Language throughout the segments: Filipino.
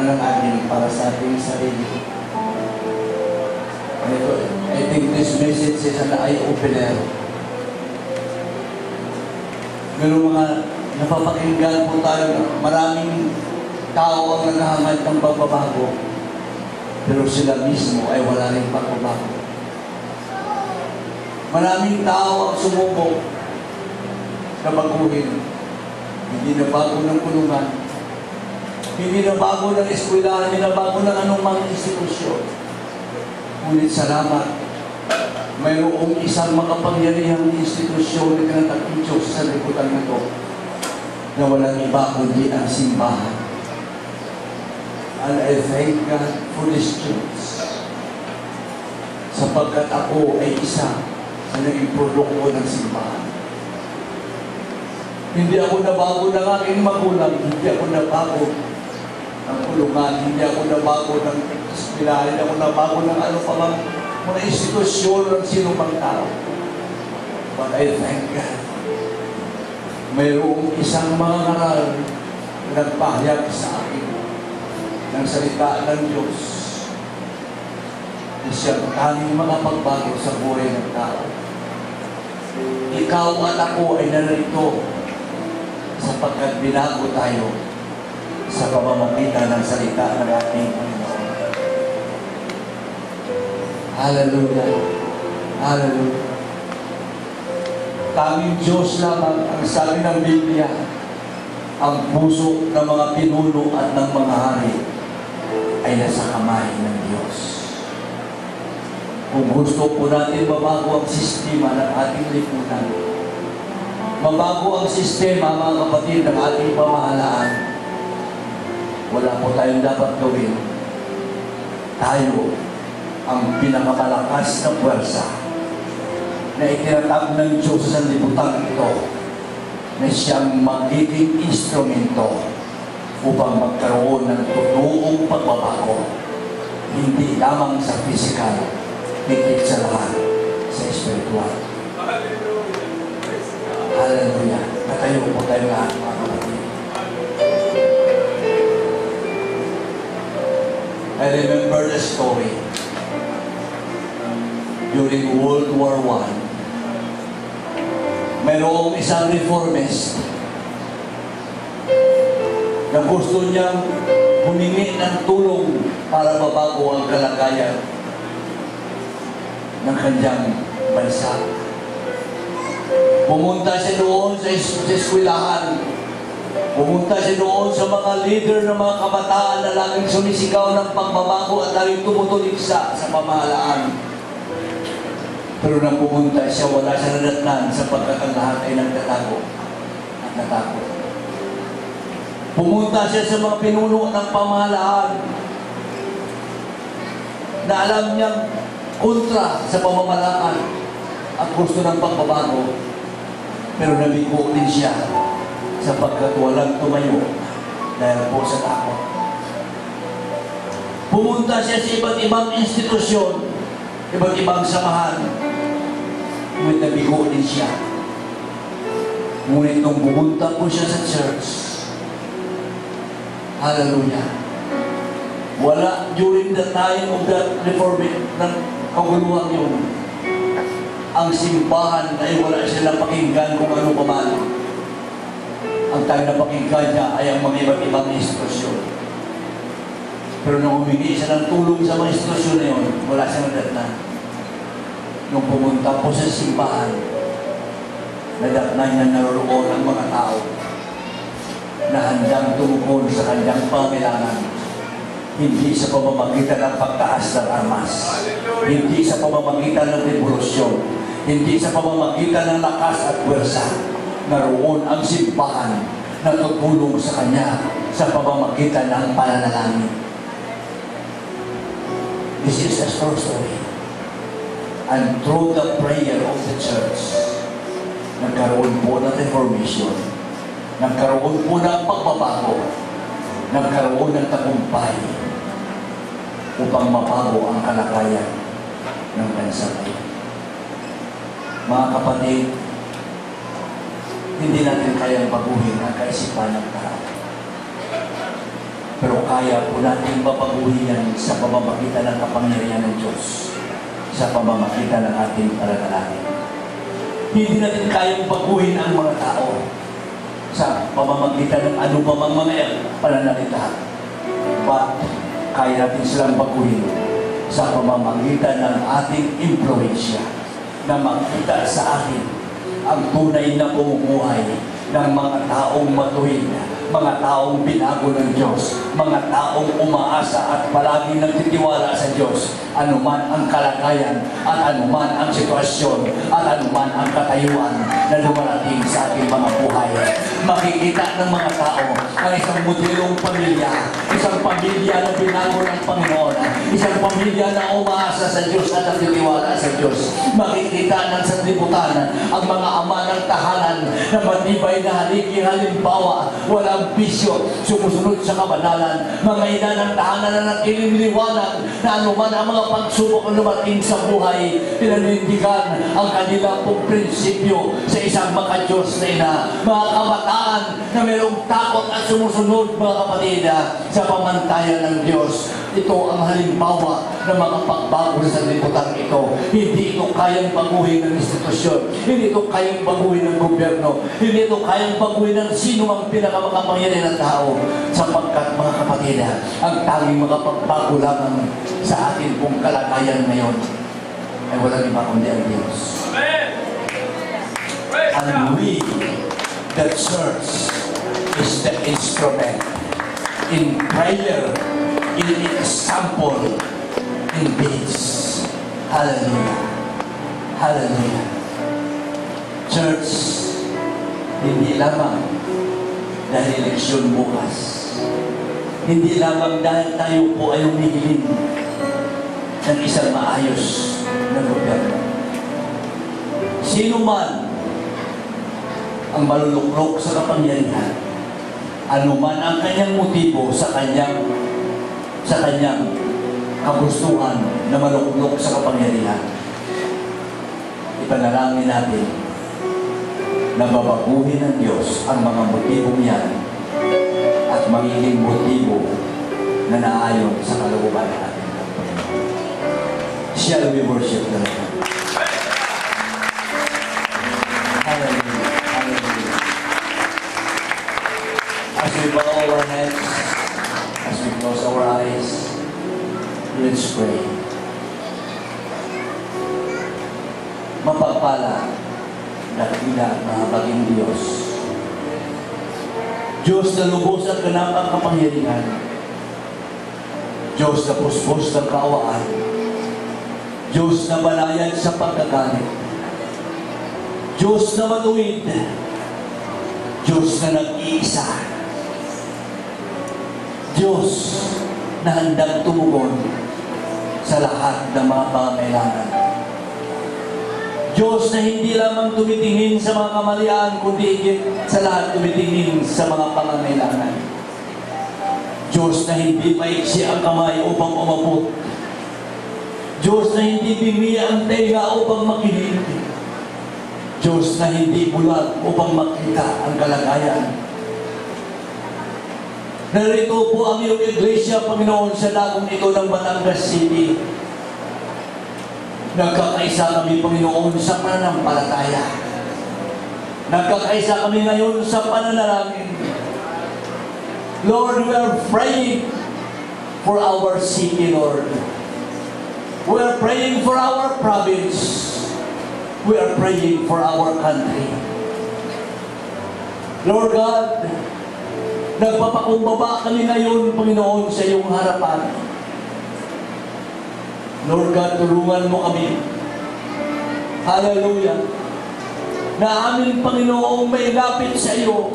na ng atin para sa ating sarili. I think this message is an eye-opener. Pero mga napapakinggan po tayo, maraming tao ang naghahangad ng pagbabago, pero sila mismo ay wala rin pagbabago. Maraming tao ang sumubok na baguhin. Hindi na bago ng kulungan, hindi na bago ng eskwelahan, hindi na bago ng anumang institusyon. Ngunit salamat, mayroong isang makapangyarihang institusyon na tinatagong Diyos sa liputan na ito na walang iba kundi ang simbahan. And I thank God for this church, sapagkat ako ay isa sa naging produkto ng simbahan. Hindi ako nabago ng aking magulang, hindi ako nabago ng kulungan, hindi ako nabago ng eskwela, hindi ako nabago ng ano pa mang mga institusyon ng sino mang tao. But I thank God, mayroong isang mga ngaral na nagpahayag sa akin ng salita ng Diyos na siyang tanging makapagbago sa buhay ng tao. Ikaw at ako ay narito sapagkat binago tayo sa pamamagitan ng salita ng ating Panginoon. Hallelujah! Hallelujah! Tanging Diyos lamang ang sabi ng Biblia, ang puso ng mga pinuno at ng mga hari ay nasa kamay ng Diyos. Kung gusto po natin mabago ang sistema ng ating lipunan, mabago ang sistema, mga kapatid, ng ating pamahalaan, wala po tayong dapat gawin. Tayo ang pinakamalakas na puwersa na itinatag ng Diyos sa liputan ito na siyang magiging instrumento upang magkaroon ng totoong pagbabago, hindi lamang sa physical, higit sa lahat sa spiritual. Hallelujah! Natayo po tayo lahat, mga kapatid. I remember the story during World War I. Mayroong isang reformist na gusto niyang humingi ng tulong para mabago ang kalagayan ng kanyang bansa. Pumunta siya doon sa eskwelahan. Pumunta siya doon sa mga leader ng mga kabataan na laging sumisigaw ng pagbabago at laging tumutuligsa sa pamahalaan. Pero nang pumunta siya, wala siya nadatnan sapagkat ang lahat ay nagtatago at natakot. Pumunta siya sa mga pinuno ng pamahalaan na alam niyang kontra sa pamamalakad at gusto ng pagbabago. Pero nabigo din siya sapagkat walang tumayo dahil po sa takot. Pumunta siya sa iba't ibang institusyon, iba't ibang samahan, ngunit nabigo din siya. Ngunit nung pumunta po siya sa church, hallelujah, wala during the time of that reformation ng kaguluhan yun. Ang simbahan ay wala siya napakinggan kung ano pa man. Ang tayo napakinggan niya ay ang mga iba't ibang institusyon. Pero nung humingi siya ng tulong sa mga institusyon na yun, wala siyang nadatnan. Nung pumunta po sa simbahan, nadatnan niya naroon ang mga tao na handang tumukol sa kanyang pangailangan. Hindi sa pamamagitan ng pagtaas ng armas, hindi sa pamamagitan ng revolusyon, hindi sa pamamagitan ng lakas at puwersa. Naroon ang simbahan na tutulong sa kanya sa pamamagitan ng pananalangin. This is a true story. And through the prayer of the church, nagkaroon po ng reformation, nagkaroon po ng pagbabago, nagkaroon ng tagumpay upang mabago ang kalagayan ng bansa. Mga kapatid, hindi natin kayang baguhin ang kaisipan ng tao. Pero kaya po natin mapaguhin yan sa pamamagitan ng kapangyarihan ng Diyos, sa pamamagitan ng ating pananalangin. Hindi natin kayang baguhin ang mga tao sa pamamagitan ng anumang mga pananalita. But kaya natin silang baguhin sa pamamagitan ng ating impluensya na makita sa atin ang tunay na pamumuhay ng mga taong matuwid, mga taong binago ng Diyos, mga taong umaasa at palaging nagtitiwala sa Diyos, anuman ang kalagayan at anuman ang sitwasyon at anuman ang katayuan na lumarating sa ating mga buhay. Makikita ng mga tao ang isang modelong pamilya, isang pamilya na binago ng Panginoon, isang pamilya na umaasa sa Diyos at nagtitiwala sa Diyos. Makikita ng sanlibutan ang mga ama ng tahanan na matibay na haligi halimbawa, walang bisyo, sumusunod sa kabanalan, mga ina ng tahanan na nagkililiwanag na anuman ang mga pagsubok na lumating sa buhay, pinanindigan ang kanilang pong prinsipyo sa isang makadiyos na ina. Mga kabataan na mayroong takot at sumusunod, mga kapatid, sa pamantayan ng Diyos. Ito ang halimbawa na mga pagbago sa sanlibutan ito. Hindi ito kayang baguhin ng institusyon. Hindi ito kayang baguhin ng gobyerno. Hindi ito kayang baguhin ng sino mang pinakamakapangyarihan ng tao. Sapagkat, mga kapatid, ang tanging makapagbago lamang sa atin pong kalagayan ngayon ay walang iba kundi ang Diyos. And we, the church, is the instrument in prayer, in example, in deeds. Hallelujah. Hallelujah. Church, hindi lamang dahil eleksyon bukas. Hindi lamang dahil tayo po ay humihiling ng isang maayos na gobyerno. Sino man ang maluluklok sa kapangyarihan, anuman ang kanyang motibo sa kanyang kagustuhan na maluklok sa kapangyarihan, ipanalangin natin na babaguhin ng Diyos ang mga motibong yan at magiging motibo na naayon sa kalooban natin. Shall we worship the Lord? Hallelujah. Hallelujah. As we bow our heads, as we close our eyes, let's pray. Mapagpala, dakila at mahabaging Diyos. Diyos na lubos at ganap ang kapangyarihan. Diyos na puspos ng kaawaan. Diyos na balayan sa pagkagalit. Diyos na matuwid. Diyos na nag-iisa. Diyos na handang tumugon sa lahat ng mga pangangailangan. Diyos na hindi lamang tumitingin sa mga kamalian, kundi higit sa lahat tumitingin sa mga pangangailangan. Diyos na hindi maiksi ang kamay upang umabot. Diyos na hindi bingi ang tenga upang makinig. Diyos na hindi bulag upang makita ang kalagayan. Narito po ang iyong iglesia, Panginoon, sa dagong ito ng Batangas City. Nagkakaisa kami, Panginoon, sa pananampalataya. Nagkakaisa kami ngayon sa pananalangin. Lord, we are praying for our city, Lord. We are praying for our province. We are praying for our country. Lord God, nagpapakumbaba kami ngayon, Panginoon, sa iyong harapan. Lord God, tulungan mo kami. Hallelujah. Na aming Panginoong may lapit sa iyo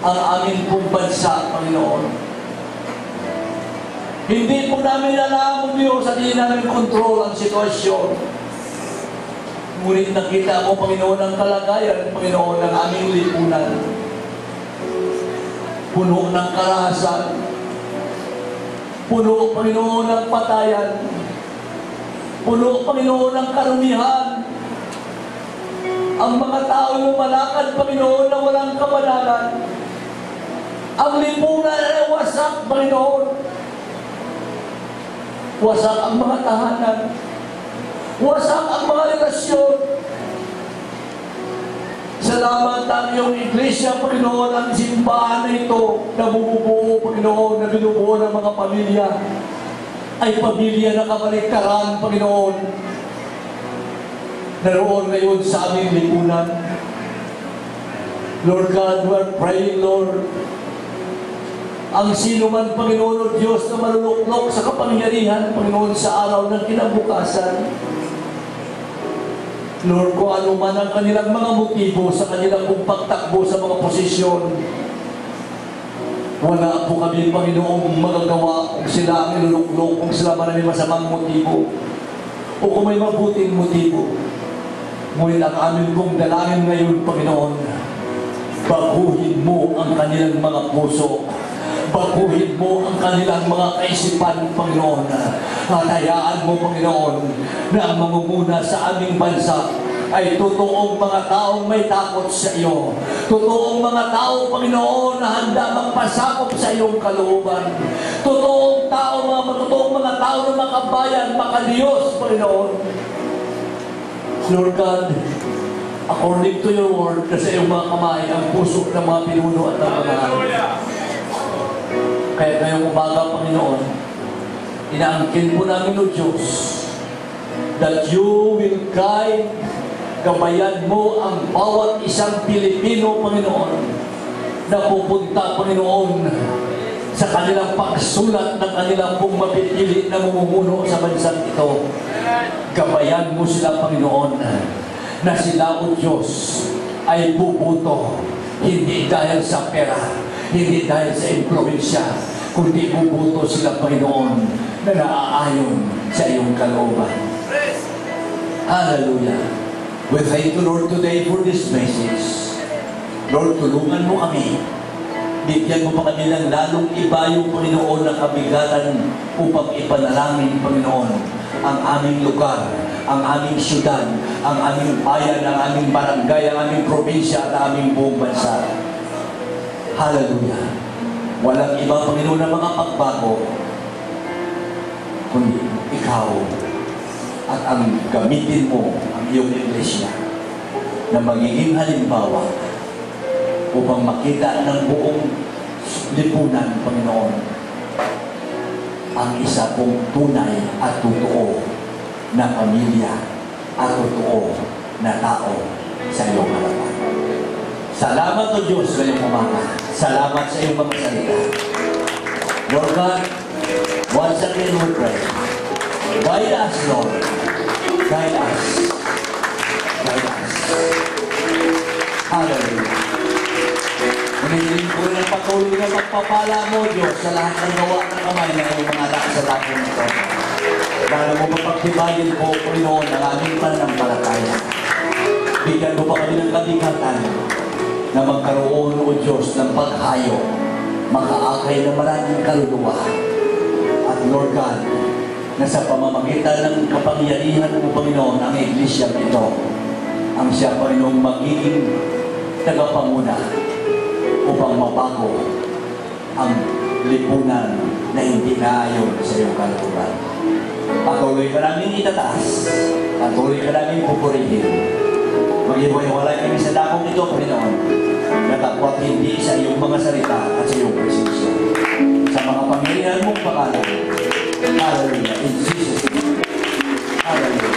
ang aming pong bansa, Panginoon. Hindi po namin alam, Diyos, at hindi namin kontrol ang sitwasyon. Ngunit nakita mo, Panginoon, ang kalagayan, Panginoon, ng aming lipunan. Puno ng karahasan. Puno, Panginoon, ng patayan. Puno, Panginoon, ng karumihan. Ang mga tao lumalakad, Panginoon, na walang kabanalan. Ang lipunan ay wasak, Panginoon. Wasak ang mga tahanan. Wasak ang mga relasyon. Salamat ang iyong iglesia, Panginoon, ang simbahan na ito na bumubuo, Panginoon, na binubuo ng mga pamilya ay pamilya na kabaliktaran, Panginoon. Naroon ngayon sa aming lipunan. Lord God, we are praying, Lord, ang sino man, Panginoon o Diyos, na maluluklok sa kapangyarihan, Panginoon, sa araw ng kinabukasan. Lord, kung ano man ang kanilang mga motibo sa kanilang pagtakbo sa mga posisyon, wala po kami, Panginoong, magagawa kung sila ang iluluklok, kung sila man may masamang motibo, o kung may mabuting motibo. Ngunit ang amin kong dalangin ngayon, Panginoon, baguhin mo ang kanilang mga puso. Baguhin mo ang kanilang mga kaisipan, Panginoon. At hayaan mo, Panginoon, na ang mamumuna sa aming bansa ay totoong mga taong may takot sa iyo. Totoong mga tao, Panginoon, na handa magpasakop sa iyong kalooban. Totoong mga tao na makabayan, makadiyos, Panginoon. Lord God, according to your word, na sa iyong mga kamay, ang puso ng mga pinuno at ng mga kaya ngayong umaga, Panginoon, inaangkin po namin, O Diyos, that you will guide, gabayan mo ang bawat isang Pilipino, Panginoon, na pupunta, Panginoon, sa kanilang pagsulat ng kanilang pong mapipili na mumumuno sa bansang ito. Gabayan mo sila, Panginoon, na sila, O Diyos, ay bubuto, hindi dahil sa pera, hindi dahil sa impluensya, kundi bubuto sila, Panginoon, na naaayon sa iyong kalooban. Hallelujah. We thank you, Lord, today for this message. Lord, tulungan mo kami. Bigyan mo pa kami ng lalong iba yung, Panginoon, na kabigatan upang ipanalangin, Panginoon, ang aming lugar, ang aming syudad, ang aming bayan, ang aming barangay, ang aming probinsya, at ang aming buong bansa. Hallelujah. Walang iba, Panginoon, na mga pagbago, kundi ikaw at ang gamitin mo ang iyong iglesia na magiging halimbawa upang makita ng buong lipunan, Panginoon, ang isa pong tunay at totoo na pamilya at totoo na tao sa iyong harapan. Salamat, O Diyos, ngayong umaga. Salamat sa iyong mga salita. Lord God, once again we pray. Guide us, Lord. Guide us. Guide us. Hallelujah. Hinihiling ko rin ang patuloy na pagpapala mo, Diyos, sa lahat ng gawa ng kamay na iyong mga anak sa lahat ng ito. Lalo mo mapagtibayin po, Panginoon, ang aming pananampalataya. Bigyan mo pa kami ng kabigatan na magkaroon, O Diyos, ng paghayo, makaakay na maraming kaluluwa. At Lord God, na sa pamamagitan ng kapangyarihan mo, Panginoon, ang iglesia ito, ang siya, Panginoon, magiging tagapanguna upang mabago ang lipunan na hindi naayon sa iyong kalooban. Patuloy ka namin itataas, patuloy ka namin pupurihin. Mag-iwalay kami sa dakong ito, Panginoon, natapot hindi sa iyong mga salita at sa iyong presensya. Sa mga pamilya mong pangalan, hallelujah, in Jesus' name. Hallelujah.